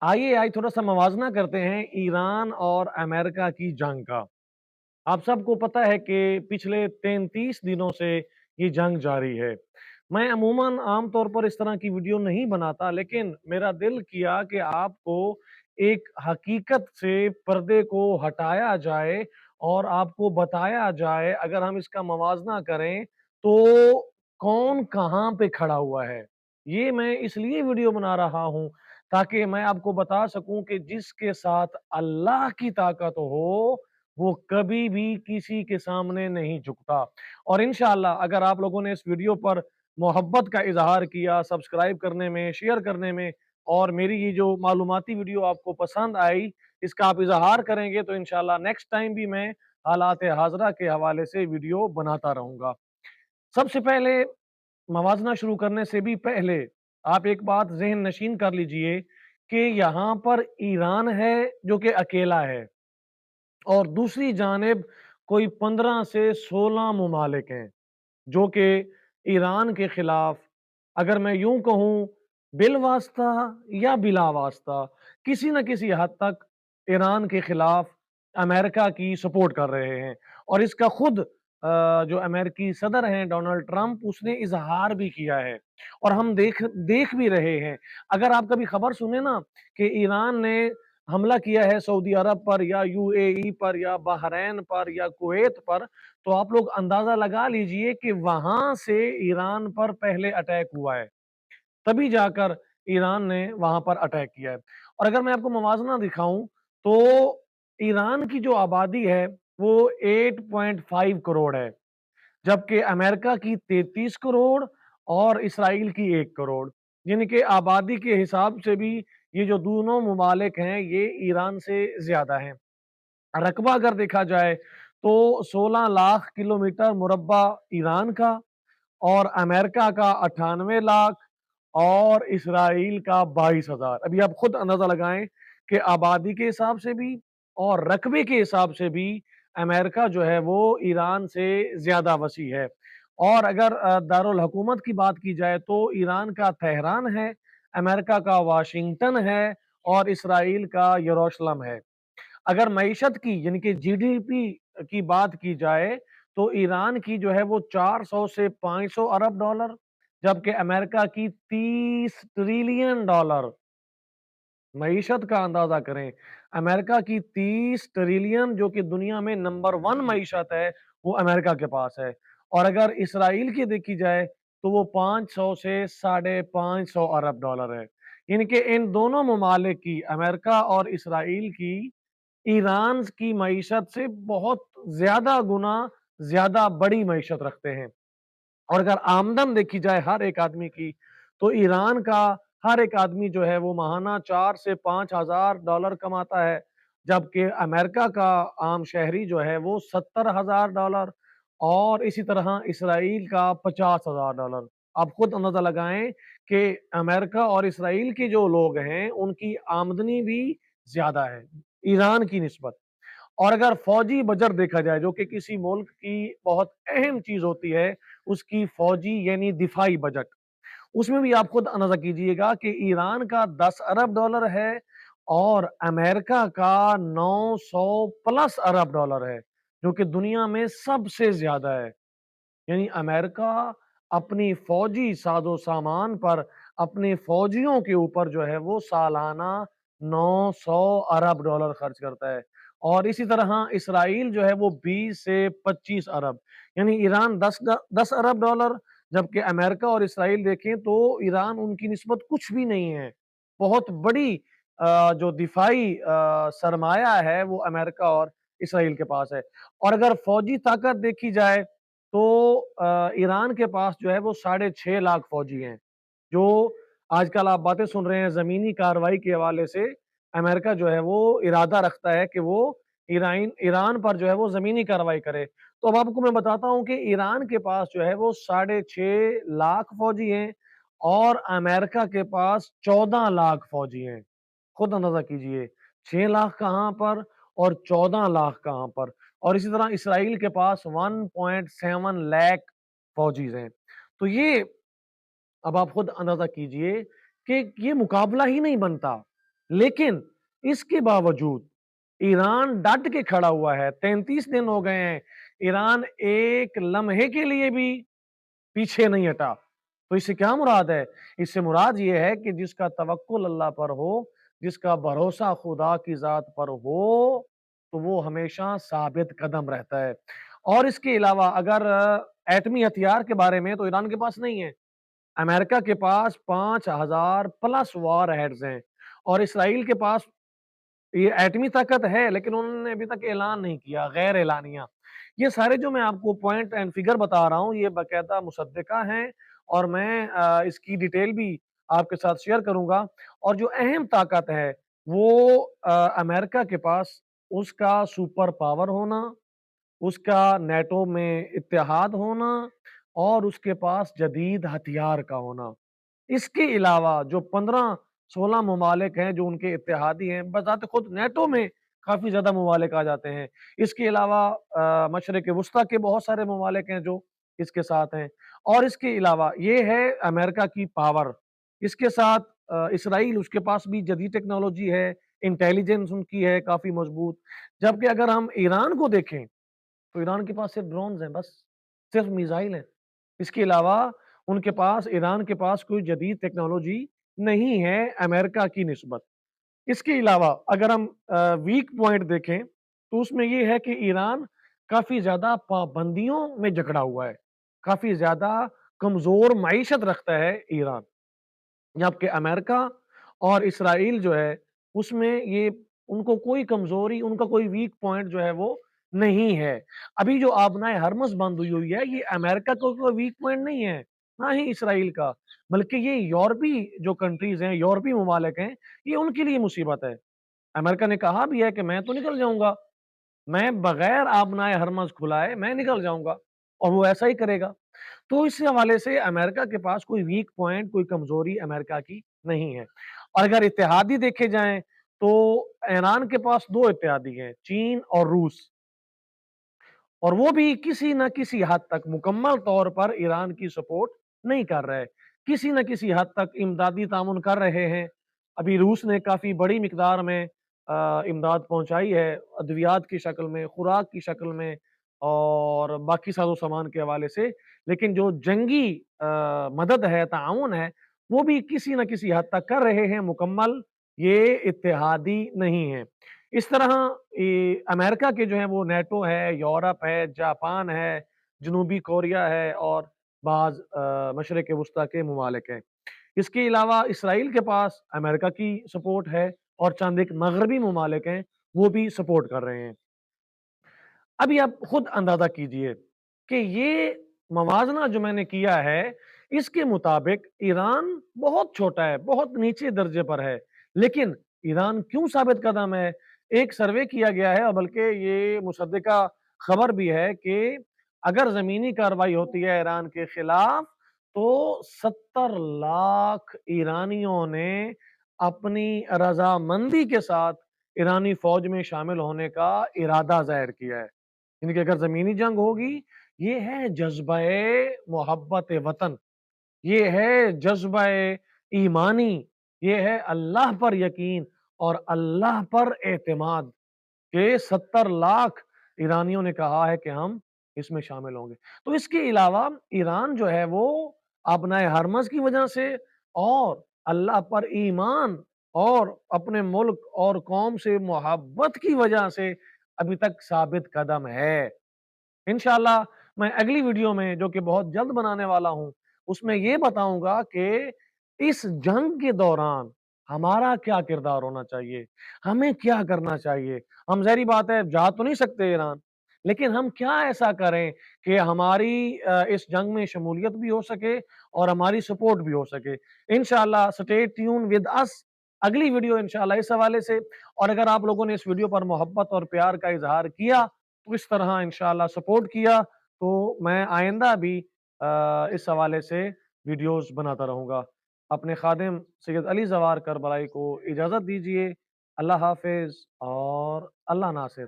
आइए आज थोड़ा सा मवाजना करते हैं ईरान और अमेरिका की जंग का। आप सबको पता है कि पिछले 33 दिनों से ये जंग जारी है। मैं अमूमन आम तौर पर इस तरह की वीडियो नहीं बनाता, लेकिन मेरा दिल किया कि आपको एक हकीकत से पर्दे को हटाया जाए और आपको बताया जाए, अगर हम इसका मवाजना करें तो कौन कहाँ पे खड़ा हुआ है। ये मैं इसलिए वीडियो बना रहा हूँ ताकि मैं आपको बता सकूं कि जिसके साथ अल्लाह की ताकत हो वो कभी भी किसी के सामने नहीं झुकता। और इंशाअल्लाह अगर आप लोगों ने इस वीडियो पर मोहब्बत का इजहार किया, सब्सक्राइब करने में, शेयर करने में, और मेरी ये जो मालूमाती वीडियो आपको पसंद आई, इसका आप इजहार करेंगे, तो इंशाअल्लाह नेक्स्ट टाइम भी मैं हालात हाजरा के हवाले से वीडियो बनाता रहूंगा। सबसे पहले मवाजना शुरू करने से भी पहले आप एक बात ज़हन नशीन कर लीजिए कि यहाँ पर ईरान है जो कि अकेला है, और दूसरी जानिब कोई 15 से 16 ममालिक हैं जो कि ईरान के खिलाफ, अगर मैं यूं कहूं, बिलवास्ता या बिला वास्ता किसी न किसी हद तक ईरान के खिलाफ अमेरिका की सपोर्ट कर रहे हैं। और इसका खुद जो अमेरिकी सदर हैं डोनाल्ड ट्रंप, उसने इजहार भी किया है और हम देख देख भी रहे हैं। अगर आप कभी खबर सुने ना कि ईरान ने हमला किया है सऊदी अरब पर या यूएई पर या बहरैन पर या कुवैत पर, तो आप लोग अंदाजा लगा लीजिए कि वहां से ईरान पर पहले अटैक हुआ है, तभी जाकर ईरान ने वहां पर अटैक किया है। और अगर मैं आपको मवाजना दिखाऊं तो ईरान की जो आबादी है वो 8.5 करोड़ है, जबकि अमेरिका की 33 करोड़ और इसराइल की 1 करोड़। यानी कि आबादी के हिसाब से भी ये जो दोनों ममालिक हैं ये ईरान से ज्यादा हैं। रकबा अगर देखा जाए तो 16 लाख किलोमीटर मुरब्बा ईरान का, और अमेरिका का 98 लाख, और इसराइल का 22,000। अभी आप खुद अंदाजा लगाएं कि आबादी के हिसाब से भी और रकबे के हिसाब से भी अमेरिका जो है वो ईरान से ज्यादा वसी है। और अगर दारुल हुकूमत की बात की जाए तो ईरान का तेहरान है, अमेरिका का वाशिंगटन है, और इसराइल का यरूशलेम है। अगर मईशत की यानी कि जीडीपी की बात की जाए तो ईरान की जो है वो 400 से 500 अरब डॉलर, जबकि अमेरिका की 30 ट्रिलियन डॉलर। मईशत का अंदाजा करें, अमेरिका की 30 ट्रिलियन, जो कि दुनिया में नंबर 1 मईशत है, वो अमेरिका के पास है। और अगर इसराइल की देखी जाए तो वो 500 से 550 अरब डॉलर है। यानी कि इन दोनों ममालिक की, अमेरिका और इसराइल की, ईरान की मईशत से बहुत ज्यादा गुना ज्यादा बड़ी मईशत रखते हैं। और अगर आमदन देखी जाए हर एक आदमी की, तो ईरान का हर एक आदमी जो है वो माहाना 4 से 5 हजार डॉलर कमाता है, जबकि अमेरिका का आम शहरी जो है वो 70 हजार डॉलर, और इसी तरह इसराइल का 50 हजार डॉलर। आप खुद अंदाजा लगाएं कि अमेरिका और इसराइल के जो लोग हैं उनकी आमदनी भी ज्यादा है ईरान की निस्बत। और अगर फौजी बजट देखा जाए, जो कि किसी मुल्क की बहुत अहम चीज होती है, उसकी फौजी यानी दिफाई बजट, उसमें भी आप खुद अंदाजा कीजिएगा कि ईरान का 10 अरब डॉलर है और अमेरिका का 900 प्लस अरब डॉलर है, जो कि दुनिया में सबसे ज्यादा है। यानी अमेरिका अपनी फौजी साजो सामान पर, अपने फौजियों के ऊपर जो है वो सालाना 900 अरब डॉलर खर्च करता है। और इसी तरह इसराइल जो है वो 20 से 25 अरब। यानी ईरान 10 अरब डॉलर, जबकि अमेरिका और इसराइल देखें तो ईरान उनकी निस्बत कुछ भी नहीं है। बहुत बड़ी जो दिफाई सरमाया है वो अमेरिका और इसराइल के पास है। और अगर फौजी ताकत देखी जाए तो ईरान के पास जो है वो 6.5 लाख फौजी हैं। जो आजकल आप बातें सुन रहे हैं जमीनी कार्रवाई के हवाले से, अमेरिका जो है वो इरादा रखता है कि वो ईरान ईरान पर जो है वो जमीनी कार्रवाई करे। तो अब आपको मैं बताता हूँ कि ईरान के पास जो है वो 6.5 लाख फौजी हैं और अमेरिका के पास 14 लाख फौजी हैं। खुद अंदाजा कीजिए, 6 लाख कहाँ पर और 14 लाख कहाँ पर। और इसी तरह इसराइल के पास 1.7 लाख फौजीज हैं। तो ये अब आप खुद अंदाजा कीजिए कि ये मुकाबला ही नहीं बनता। लेकिन इसके बावजूद ईरान डट के खड़ा हुआ है। 33 दिन हो गए हैं, ईरान एक लम्हे के लिए भी पीछे नहीं हटा। तो इससे क्या मुराद है? इससे मुराद ये है कि जिसका तवक्कुल अल्लाह पर हो, जिसका भरोसा खुदा की ज़ात पर हो, तो वो हमेशा साबित कदम रहता है। और इसके अलावा अगर एटमी हथियार के बारे में तो ईरान के पास नहीं है। अमेरिका के पास 5000 प्लस वॉर हेड्स हैं और इसराइल के पास ये एटमी ताकत है, लेकिन उन्होंने अभी तक ऐलान नहीं किया, गैर एलानिया। ये सारे जो मैं आपको पॉइंट एंड फिगर बता रहा हूँ, ये बाकायदा मुसद्दिक़ा हैं और मैं इसकी डिटेल भी आपके साथ शेयर करूँगा। और जो अहम ताकत है, वो अमेरिका के पास उसका सुपर पावर होना, उसका नेटो में इत्तेहाद होना और उसके पास जदीद हथियार का होना। इसके अलावा जो 15-16 ममालिक हैं जो उनके इत्तेहादी हैं, बज़ात खुद नेटो में काफ़ी ज़्यादा ममालिक आ जाते हैं। इसके अलावा मशरिक़ वुस्ता के बहुत सारे ममालिक हैं जो इसके साथ हैं और इसके अलावा ये है अमेरिका की पावर। इसके साथ इसराइल उसके पास भी जदीद टेक्नोलॉजी है, इंटेलिजेंस उनकी है काफ़ी मज़बूत। जबकि अगर हम ईरान को देखें तो ईरान के पास सिर्फ ड्रोन्स हैं बस, सिर्फ मिसाइल हैं। इसके अलावा उनके पास ईरान के पास कोई जदीद टेक्नोलॉजी नहीं है अमेरिका की निस्बत। इसके अलावा अगर हम वीक पॉइंट देखें तो उसमें ये है कि ईरान काफ़ी ज़्यादा पाबंदियों में जकड़ा हुआ है, काफ़ी ज़्यादा कमज़ोर मईशत रखता है ईरान। जबकि अमेरिका और इसराइल जो है, उसमें ये उनको कोई कमज़ोरी, उनका कोई वीक पॉइंट जो है वो नहीं है। अभी जो आबनाए हरमुज़ बंद हुई हुई है, ये अमेरिका का कोई वीक पॉइंट नहीं है, ना ही इसराइल का, बल्कि ये यूरोपी जो कंट्रीज़ हैं, यूरोपी ममालिक हैं, ये उनके लिए मुसीबत है। अमेरिका ने कहा भी है कि मैं तो निकल जाऊँगा, मैं बगैर आबनाए हरमुज़ खुलाए मैं निकल जाऊँगा और वो ऐसा ही करेगा। तो इस हवाले से अमेरिका के पास कोई वीक पॉइंट, कोई कमज़ोरी अमेरिका की नहीं है। और अगर इत्तेहादी देखे जाएँ, तो ईरान के पास 2 इत्तेहादी हैं, चीन और रूस। और वो भी किसी न किसी हद तक मुकम्मल तौर पर ईरान की सपोर्ट नहीं कर रहे। किसी न किसी हद तक इमदादी तामुन कर रहे हैं। अभी रूस ने काफ़ी बड़ी मिकदार में इमदाद पहुँचाई है, अद्वियात की शक्ल में, खुराक की शक्ल में और बाकी साज़ो-सामान के हवाले से। लेकिन जो जंगी मदद है, ताउन है, वो भी किसी न किसी हद तक कर रहे हैं, मुकम्मल ये इत्तेहादी नहीं है। इस तरह अमेरिका के जो है वो नेटो है, यूरोप है, जापान है, जनूबी कोरिया है और बाज़ मशरिक़ वुस्ता के ममालिक हैं। इसके अलावा इसराइल के पास अमेरिका की सपोर्ट है और चंद एक मगरबी ममालिक हैं, वो भी सपोर्ट कर रहे हैं। अभी आप खुद अंदाज़ा कीजिए कि ये मवाज़ना जो मैंने किया है, इसके मुताबिक ईरान बहुत छोटा है, बहुत नीचे दर्जे पर है। लेकिन ईरान क्यों साबित कदम है? एक सर्वे किया गया है और बल्कि ये मुसद्दिक़ा खबर भी है कि अगर ज़मीनी कार्रवाई होती है ईरान के खिलाफ, तो 70 लाख ईरानियों ने अपनी रज़ामंदी के साथ ईरानी फ़ौज में शामिल होने का इरादा ज़ाहिर किया है। यानी कि अगर ज़मीनी जंग होगी, ये है जज़्बा-ए मोहब्बत वतन, ये है जज़्बा-ए ईमानी, ये है अल्लाह पर यकीन और अल्लाह पर एतमाद के 70 लाख ईरानियों ने कहा है कि हम इसमें शामिल होंगे। तो इसके अलावा ईरान जो है वो अपना हरमज़ की वजह से और अल्लाह पर ईमान और अपने मुल्क और कौम से मोहब्बत की वजह से अभी तक साबित कदम है। इंशाअल्लाह मैं अगली वीडियो में जो कि बहुत जल्द बनाने वाला हूँ, उसमें ये बताऊँगा कि इस जंग के दौरान हमारा क्या किरदार होना चाहिए, हमें क्या करना चाहिए। हम ज़ाहिर-सी बात है जा तो नहीं सकते ईरान, लेकिन हम क्या ऐसा करें कि हमारी इस जंग में शमूलियत भी हो सके और हमारी सपोर्ट भी हो सके। इंशाअल्लाह स्टे ट्यून विद अस अगली वीडियो इंशाअल्लाह इस हवाले से और अगर आप लोगों ने इस वीडियो पर मोहब्बत और प्यार का इज़हार किया तो इस तरह इंशाअल्लाह सपोर्ट किया, तो मैं आइंदा भी इस हवाले से वीडियोज़ बनाता रहूँगा। अपने खादिम सैयद अली ज़वार करबलाई को इजाज़त दीजिए। अल्लाह हाफ़िज़ और अल्लाह नासिर।